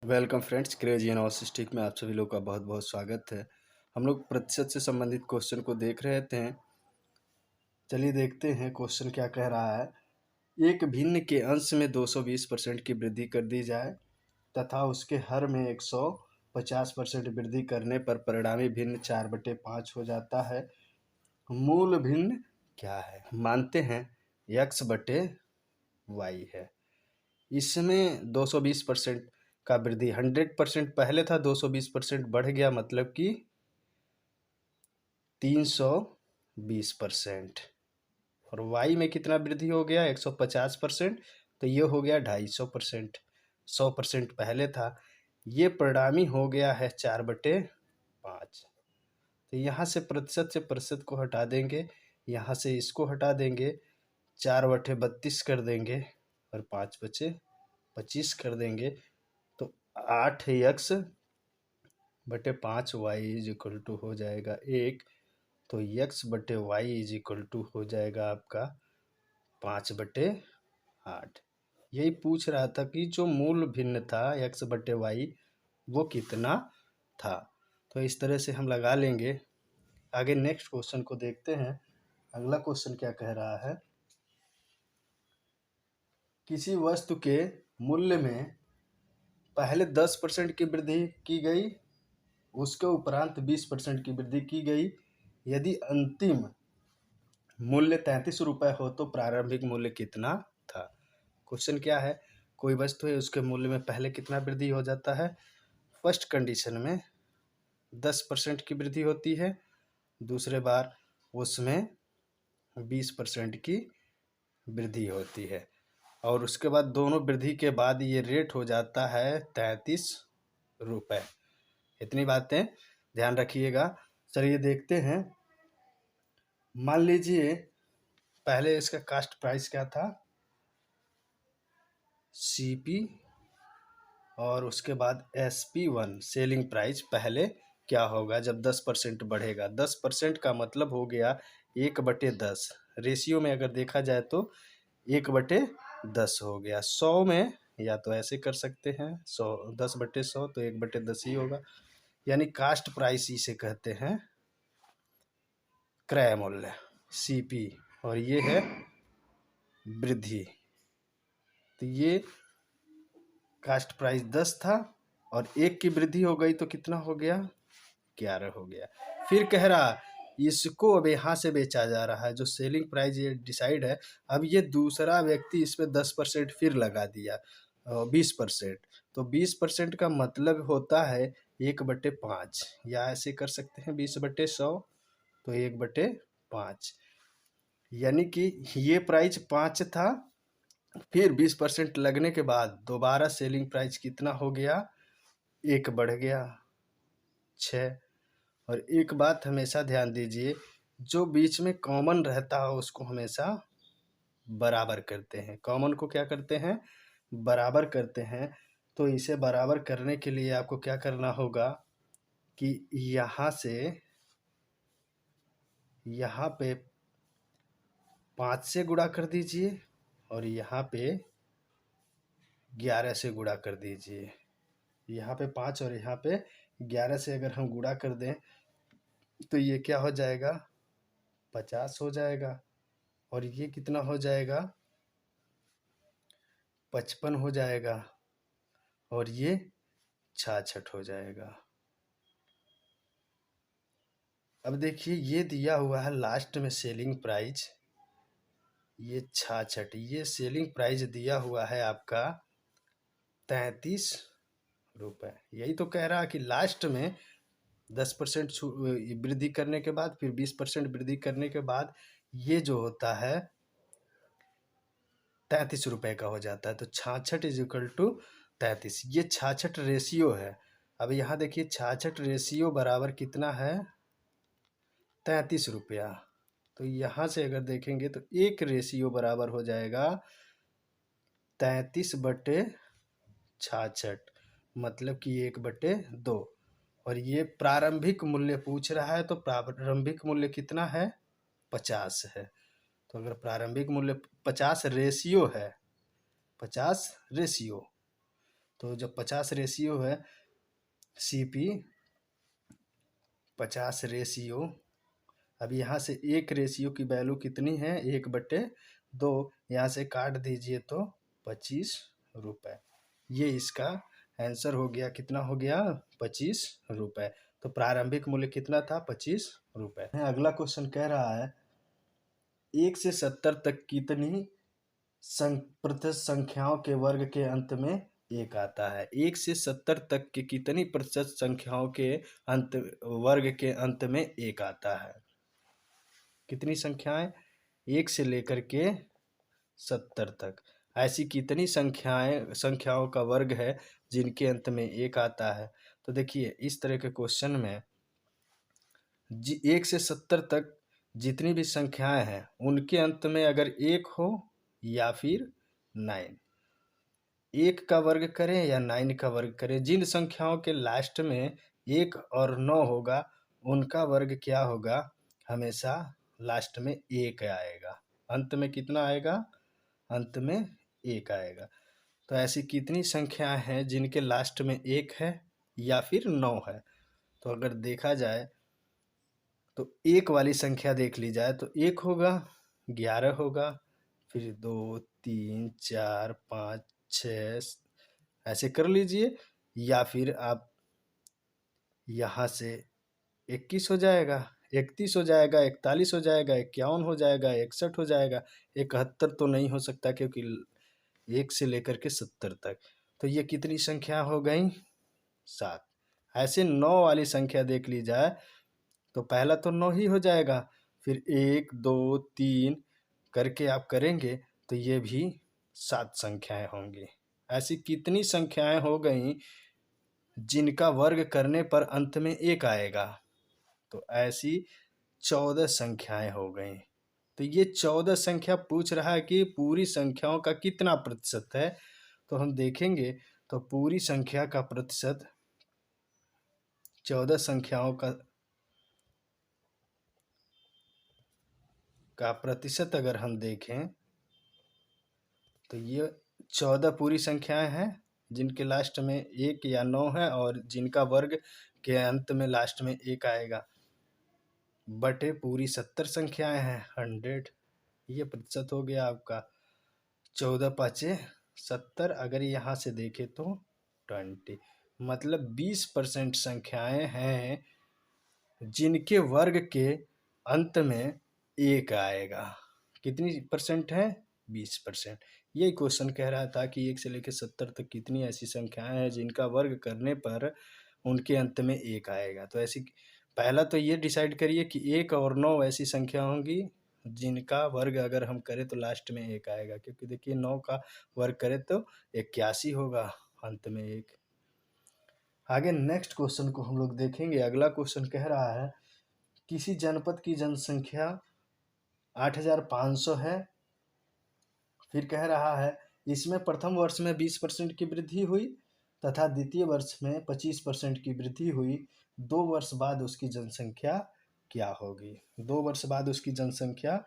Welcome friends, crazy analysis में आप सभी लोग का बहुत बहुत स्वागत है। हम लोग प्रतिशत से संबंधित क्वेश्चन को देख रहे थे। चलिए देखते हैं क्वेश्चन क्या कह रहा है। एक भिन्न के अंश में 220% की वृद्धि कर दी जाए तथा उसके हर में 150% वृद्धि करने पर परिणामी भिन्न 4/5 हो जाता है। मूल भिन्न क्या है? मानते हैं x/y है। इसमें 220% का वृद्धि 100% पहले था, 220% बढ़ गया, मतलब कि 320%। और y में कितना वृद्धि हो गया? 150%, तो ये हो गया 250%। 100% पहले था, ये परिणामी हो गया है 4/5। तो यहाँ से प्रतिशत को हटा देंगे, यहाँ से इसको हटा देंगे, 4/32 कर देंगे और 5/25 कर देंगे, तो 8x/5y इज इक्वल टू हो जाएगा 1। तो x/y इज इक्वल टू हो जाएगा आपका 5/8। यही पूछ रहा था कि जो मूल भिन्न था x/y वो कितना था। तो इस तरह से हम लगा लेंगे। आगे नेक्स्ट क्वेश्चन को देखते हैं। अगला क्वेश्चन क्या कह रहा है? किसी वस्तु के मूल्य में पहले 10% की वृद्धि की गई, उसके उपरांत 20% की वृद्धि की गई। यदि अंतिम मूल्य 33 रुपये हो तो प्रारंभिक मूल्य कितना था? क्वेश्चन क्या है? कोई वस्तु है, उसके मूल्य में पहले कितना वृद्धि हो जाता है? फर्स्ट कंडीशन में 10% की वृद्धि होती है, दूसरे बार उसमें 20% की वृद्धि होती है, और उसके बाद दोनों वृद्धि के बाद ये रेट हो जाता है 33 रुपये। इतनी बातें ध्यान रखिएगा। चलिए देखते हैं। मान लीजिए पहले इसका कास्ट प्राइस क्या था? CP, और उसके बाद SP1 सेलिंग प्राइस। पहले क्या होगा जब 10% बढ़ेगा? 10% का मतलब हो गया 1/10। रेशियो में अगर देखा जाए तो 1/10 हो गया। 100 में या तो ऐसे कर सकते हैं, 100 10/100 तो 1/10 ही होगा। यानी कास्ट प्राइस इसे कहते हैं, क्रय मूल्य CP, और ये है वृद्धि। तो ये कास्ट प्राइस 10 था और 1 की वृद्धि हो गई तो कितना हो गया? 11 हो गया। फिर कह रहा इसको अब यहाँ से बेचा जा रहा है, जो सेलिंग प्राइस ये डिसाइड है। अब ये दूसरा व्यक्ति इसमें 10% फिर लगा दिया, 20%। तो 20% का मतलब होता है 1/5, या ऐसे कर सकते हैं 20/100, तो 1/5। यानी कि ये प्राइस 5 था, फिर 20% लगने के बाद दोबारा सेलिंग प्राइस कितना हो गया? 1 बढ़ गया, 6। और एक बात हमेशा ध्यान दीजिए, जो बीच में कॉमन रहता है उसको हमेशा बराबर करते हैं। कॉमन को क्या करते हैं? बराबर करते हैं। तो इसे बराबर करने के लिए आपको क्या करना होगा कि यहाँ से यहाँ पे 5 से गुणा कर दीजिए और यहाँ पे 11 से गुणा कर दीजिए। यहाँ पे 5 और यहाँ पे 11 से अगर हम गुणा कर दें तो ये क्या हो जाएगा? 50 हो जाएगा। और ये कितना हो जाएगा? 55 हो जाएगा। और ये 66 हो जाएगा। अब देखिए ये दिया हुआ है लास्ट में सेलिंग प्राइस, ये 66। ये सेलिंग प्राइस दिया हुआ है आपका 33 रुपये। यही तो कह रहा कि लास्ट में 10% वृद्धि करने के बाद, फिर 20% वृद्धि करने के बाद ये जो होता है 33 रुपये का हो जाता है। तो 66 इज इक्वल टू 33। ये 66 रेशियो है। अब यहाँ देखिए 66 रेशियो बराबर कितना है? 33 रुपया। तो यहाँ से अगर देखेंगे तो एक रेशियो बराबर हो जाएगा 33/66, मतलब कि 1/2। और ये प्रारंभिक मूल्य पूछ रहा है, तो प्रारंभिक मूल्य कितना है? 50 है। तो अगर प्रारंभिक मूल्य 50 रेशियो है, 50 रेशियो, तो जब 50 रेशियो है CP 50 रेशियो, अब यहाँ से एक रेशियो की वैल्यू कितनी है 1/2, यहाँ से काट दीजिए तो 25 रुपये। ये इसका आंसर हो गया, कितना हो गया 25 रुपये। तो प्रारंभिक मूल्य कितना था 25 रुपये। अगला क्वेश्चन कह रहा है 1 से 70 तक कितनी प्रतिशत संख्याओं के वर्ग के अंत में एक आता है। 1 से 70 तक के कितनी प्रतिशत संख्याओं के वर्ग के अंत में एक आता है। कितनी संख्याएं 1 से लेकर के 70 तक, ऐसी कितनी संख्याओं का वर्ग है जिनके अंत में एक आता है। तो देखिए इस तरह के क्वेश्चन में 1 से 70 तक जितनी भी संख्याएं हैं उनके अंत में अगर एक हो या फिर 9, 1 का वर्ग करें या 9 का वर्ग करें, जिन संख्याओं के लास्ट में 1 और 9 होगा उनका वर्ग क्या होगा, हमेशा लास्ट में 1 आएगा। अंत में कितना आएगा, अंत में 1 आएगा। तो ऐसी कितनी संख्याएं हैं जिनके लास्ट में 1 है या फिर 9 है। तो अगर देखा जाए तो 1 वाली संख्या देख ली जाए तो 1 होगा, 11 होगा, फिर 2 3 4 5 6 ऐसे कर लीजिए, या फिर आप यहाँ से 21 हो जाएगा, 31 हो जाएगा, 41 हो जाएगा, 51 हो जाएगा, 61 हो जाएगा, 71 तो नहीं हो सकता क्योंकि 1 से लेकर के 70 तक। तो ये कितनी संख्या हो गई 7। ऐसे 9 वाली संख्या देख ली जाए तो पहला तो 9 ही हो जाएगा, फिर 1 2 3 करके आप करेंगे तो ये भी 7 संख्याएं होंगी। ऐसी कितनी संख्याएं हो गई जिनका वर्ग करने पर अंत में 1 आएगा। तो ऐसी 14 संख्याएं हो गई। तो ये 14 संख्या पूछ रहा है कि पूरी संख्याओं का कितना प्रतिशत है। तो हम देखेंगे तो पूरी संख्या का प्रतिशत 14 संख्याओं का प्रतिशत अगर हम देखें तो ये 14 पूरी संख्याएं हैं जिनके लास्ट में 1 या 9 है और जिनका वर्ग के अंत में लास्ट में 1 आएगा, बटे पूरी 70 संख्याएं हैं 100। ये प्रतिशत हो गया आपका 14 पाँचे 70। अगर यहाँ से देखें तो 20, मतलब 20% संख्याएं हैं जिनके वर्ग के अंत में 1 आएगा। कितनी परसेंट है 20%। यही क्वेश्चन कह रहा था कि 1 से लेकर 70 तक कितनी ऐसी संख्याएं हैं जिनका वर्ग करने पर उनके अंत में 1 आएगा। तो ऐसी पहला तो ये डिसाइड करिए कि 1 और 9 ऐसी संख्या होंगी जिनका वर्ग अगर हम करें तो लास्ट में 1 आएगा, क्योंकि देखिए 9 का वर्ग करें तो 81 होगा, अंत में 1। आगे नेक्स्ट क्वेश्चन को हम लोग देखेंगे। अगला क्वेश्चन कह रहा है किसी जनपद की जनसंख्या 8500 है। फिर कह रहा है इसमें प्रथम वर्ष में 20% की वृद्धि हुई तथा द्वितीय वर्ष में 25% की वृद्धि हुई। 2 वर्ष बाद उसकी जनसंख्या क्या होगी। 2 वर्ष बाद उसकी जनसंख्या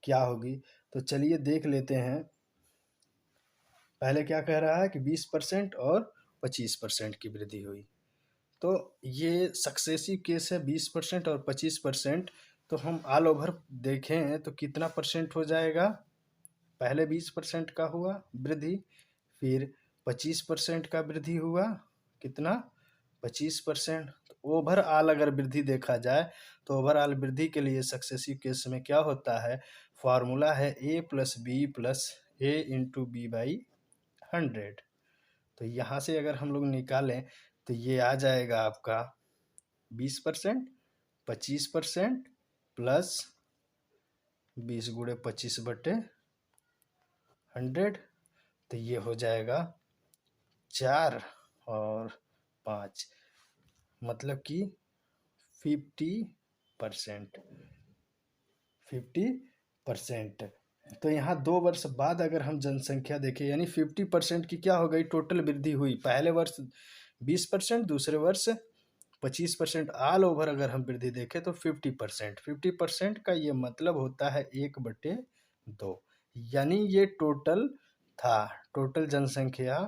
क्या होगी। तो चलिए देख लेते हैं। पहले क्या कह रहा है कि 20% और 25% की वृद्धि हुई। तो ये सक्सेसिव केस है 20% और 25%। तो हम ऑल ओवर देखें तो कितना परसेंट हो जाएगा। पहले 20% का हुआ वृद्धि, फिर 25% का वृद्धि हुआ, कितना 25%। तो ओवरऑल अगर वृद्धि देखा जाए तो ओवरऑल वृद्धि के लिए सक्सेसिव केस में क्या होता है, फार्मूला है a + b + a × b/100। तो यहाँ से अगर हम लोग निकालें तो ये आ जाएगा आपका 20%, 25% प्लस 20 × 25/100। तो ये हो जाएगा 4 और 5, मतलब कि 50%। तो यहाँ 2 वर्ष बाद अगर हम जनसंख्या देखें यानी 50% की क्या हो गई टोटल वृद्धि हुई। पहले वर्ष 20%, दूसरे वर्ष 25%। ऑल ओवर अगर हम वृद्धि देखें तो 50%। 50% का ये मतलब होता है 1/2, यानी ये टोटल था। टोटल जनसंख्या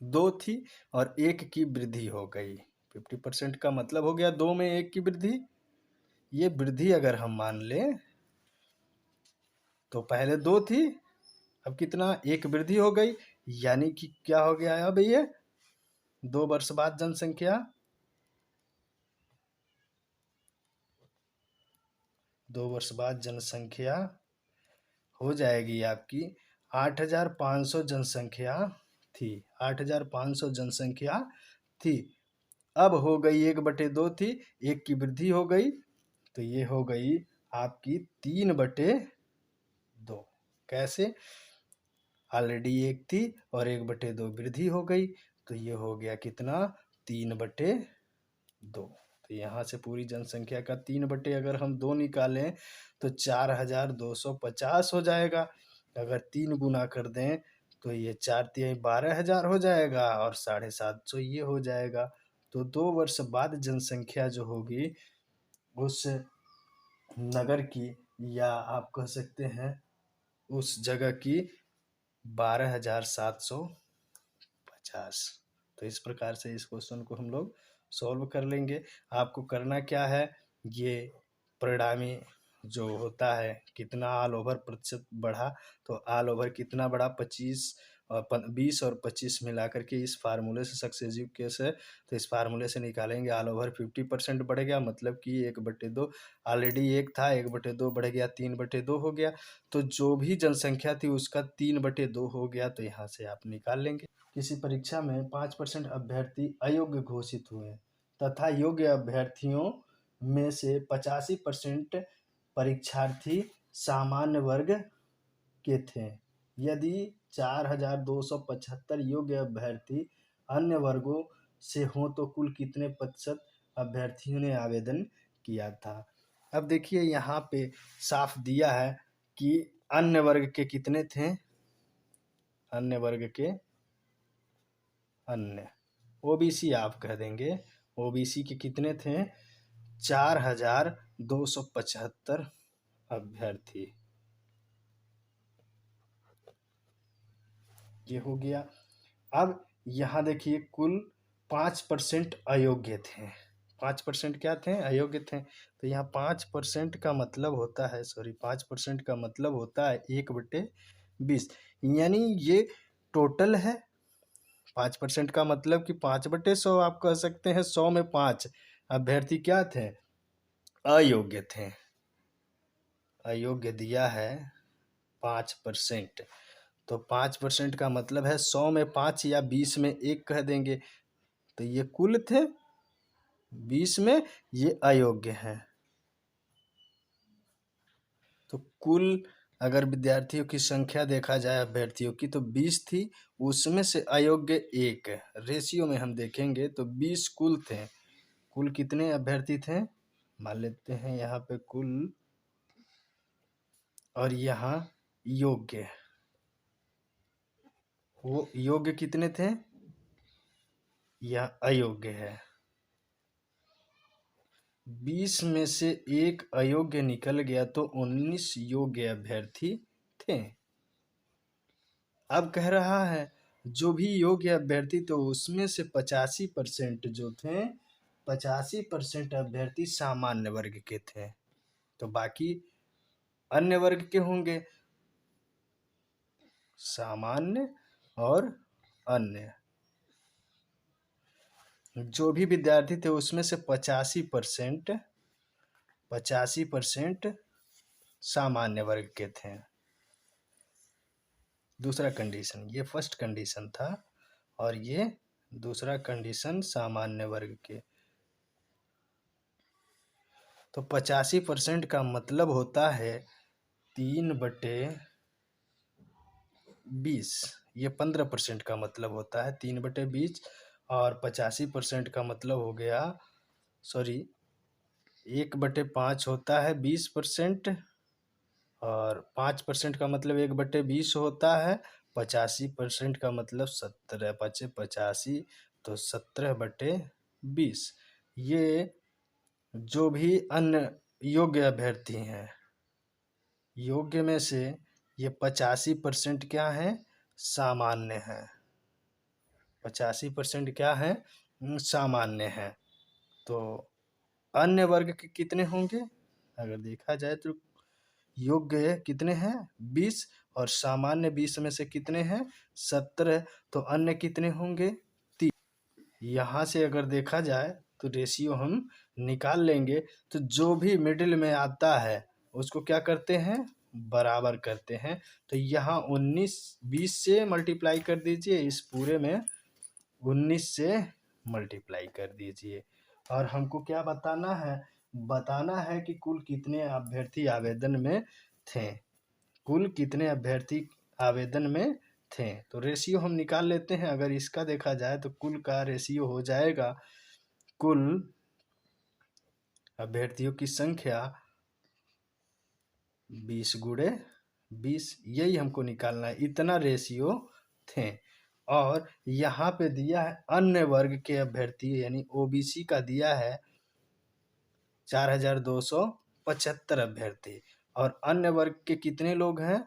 दो थी और एक की वृद्धि हो गई। 50% का मतलब हो गया दो में एक की वृद्धि। ये वृद्धि अगर हम मान लें तो पहले दो थी, अब कितना, एक वृद्धि हो गई, यानी कि क्या हो गया अब ये 2 वर्ष बाद जनसंख्या 2 वर्ष बाद जनसंख्या हो जाएगी आपकी 8,500 जनसंख्या थी। 8,500 जनसंख्या थी, अब हो गई 1/2 थी, एक की वृद्धि हो गई तो ये हो गई आपकी 3/2। कैसे, ऑलरेडी एक थी और 1/2 वृद्धि हो गई तो ये हो गया कितना, 3/2। तो यहाँ से पूरी जनसंख्या का 3 अगर हम 2 निकालें तो 4,250 हो जाएगा। अगर 3 गुना कर दें तो ये 4×3=12,000 हो जाएगा और 750 ये हो जाएगा। तो 2 वर्ष बाद जनसंख्या जो होगी उस नगर की, या आप कह सकते हैं उस जगह की, 12,750। तो इस प्रकार से इस क्वेश्चन को हम लोग सॉल्व कर लेंगे। आपको करना क्या है, ये परिणामी जो होता है कितना ऑल ओवर प्रतिशत बढ़ा, तो ऑल ओवर कितना बढ़ा, 25 और 20 और 25 मिला करके इस फार्मूले से सक्सेसिव केस है तो इस फार्मूले से निकालेंगे। ऑल ओवर 50% बढ़ गया, मतलब कि 1/2, ऑलरेडी एक था, 1/2 बढ़ गया, 3/2 हो गया। तो जो भी जनसंख्या थी उसका 3/2 हो गया, तो यहाँ से आप निकाल लेंगे। किसी परीक्षा में 5% अभ्यर्थी अयोग्य घोषित हुए तथा योग्य अभ्यर्थियों में से 85% परीक्षार्थी सामान्य वर्ग के थे। यदि 4,275 योग्य अभ्यर्थी अन्य वर्गों से हों तो कुल कितने प्रतिशत अभ्यर्थियों ने आवेदन किया था। अब देखिए यहाँ पे साफ दिया है कि अन्य वर्ग के कितने थे, अन्य वर्ग के, अन्य ओबीसी आप कह देंगे, ओबीसी के कितने थे, 4,275 अभ्यर्थी। ये हो गया। अब यहाँ देखिए कुल 5% अयोग्य थे। 5% क्या थे, अयोग्य थे। तो यहाँ 5% का मतलब होता है, 5% का मतलब होता है 1/20, यानी ये टोटल है। 5% का मतलब कि 5/100 आप कह सकते हैं। 100 में 5 अभ्यर्थी क्या थे, अयोग्य थे। अयोग्य दिया है 5%, तो 5% का मतलब है 100 में 5 या 20 में 1 कह देंगे। तो ये कुल थे, 20 में ये अयोग्य हैं। तो कुल अगर विद्यार्थियों की संख्या देखा जाए अभ्यर्थियों की तो 20 थी, उसमें से अयोग्य 1, रेशियो में हम देखेंगे तो 20 कुल थे। कुल कितने अभ्यर्थी थे, मान लेते हैं यहाँ पे कुल, और यहाँ योग्य, वो योग्य कितने थे, यह अयोग्य है। 20 में से 1 अयोग्य निकल गया तो 19 योग्य अभ्यर्थी थे। अब कह रहा है जो भी योग्य अभ्यर्थी तो उसमें से 85% जो थे, 85% अभ्यर्थी सामान्य वर्ग के थे, तो बाकी अन्य वर्ग के होंगे, सामान्य और अन्य। जो भी विद्यार्थी थे उसमें से 85% सामान्य वर्ग के थे। दूसरा कंडीशन, ये फर्स्ट कंडीशन था और ये दूसरा कंडीशन सामान्य वर्ग के। तो 85% का मतलब होता है 3/20, ये 15% का मतलब होता है 3/20, और 85% का मतलब हो गया, 1/5 होता है 20%, और 5% का मतलब 1/20 होता है। 85% का मतलब 17, 85, तो 17/20। ये जो भी अन्य योग्य अभ्यर्थी हैं, योग्य में से ये 85% क्या हैं, सामान्य हैं। 85% क्या है, सामान्य है। तो अन्य वर्ग के कितने होंगे, अगर देखा जाए तो योग्य कितने हैं 20 और सामान्य 20 में से कितने हैं 17, तो अन्य कितने होंगे 30। यहाँ से अगर देखा जाए तो रेशियो हम निकाल लेंगे, तो जो भी मिडिल में आता है उसको क्या करते हैं, बराबर करते हैं। तो यहाँ 20 से मल्टीप्लाई कर दीजिए, इस पूरे में 19 से मल्टीप्लाई कर दीजिए। और हमको क्या बताना है कि कुल कितने अभ्यर्थी आवेदन में थे, कुल कितने अभ्यर्थी आवेदन में थे। तो रेशियो हम निकाल लेते हैं। अगर इसका देखा जाए तो कुल का रेशियो हो जाएगा, कुल अभ्यर्थियों की संख्या 20 गुणे 20, यही हमको निकालना है, इतना रेशियो थे। और यहाँ पे दिया है अन्य वर्ग के अभ्यर्थी यानी ओबीसी का दिया है 4275 अभ्यर्थी, और अन्य वर्ग के कितने लोग हैं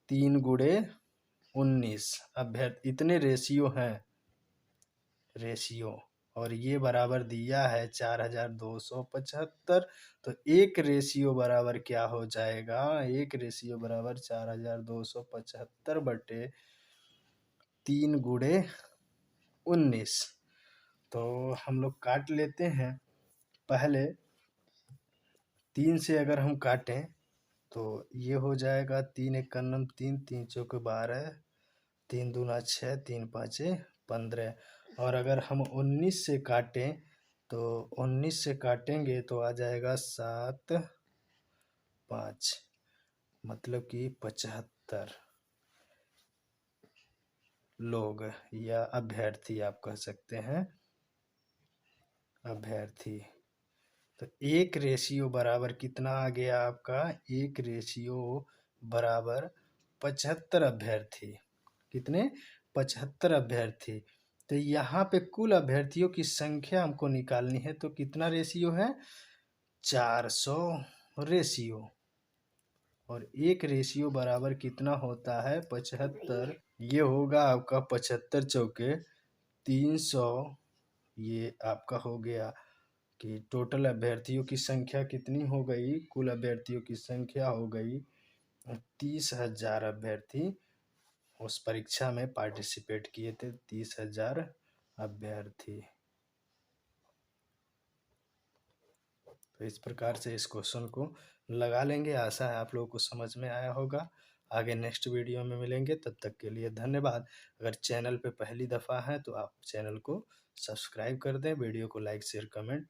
3 गुणे 19 अभ्यर्थी, इतने रेशियो हैं, रेशियो। और ये बराबर दिया है 4275। तो एक रेशियो बराबर क्या हो जाएगा, एक रेशियो बराबर 4275 बटे 3 गुणे 19। तो हम लोग काट लेते हैं। पहले 3 से अगर हम काटें तो ये हो जाएगा 3 एक का नम 3, 3 चौक 12, 3 दूना 6, 3 पाँचे 15। और अगर हम 19 से काटें तो 19 से काटेंगे तो आ जाएगा 7 5, मतलब कि 75 लोग या अभ्यर्थी आप कह सकते हैं, अभ्यर्थी। तो एक रेशियो बराबर कितना आ गया आपका, एक रेशियो बराबर 75 अभ्यर्थी, कितने 75 अभ्यर्थी। तो यहाँ पे कुल अभ्यर्थियों की संख्या हमको निकालनी है, तो कितना रेशियो है 400 रेशियो। और एक रेशियो बराबर कितना होता है 75, ये होगा आपका 75 चौके 300। ये आपका हो गया कि टोटल अभ्यर्थियों की संख्या कितनी हो गई, कुल अभ्यर्थियों की संख्या हो गई 30,000 अभ्यर्थी उस परीक्षा में पार्टिसिपेट किए थे, 30,000 अभ्यर्थी। तो इस प्रकार से इस क्वेश्चन को लगा लेंगे। आशा है आप लोगों को समझ में आया होगा। आगे नेक्स्ट वीडियो में मिलेंगे, तब तक के लिए धन्यवाद। अगर चैनल पे पहली दफ़ा है तो आप चैनल को सब्सक्राइब कर दें, वीडियो को लाइक शेयर कमेंट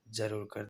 ज़रूर कर दें।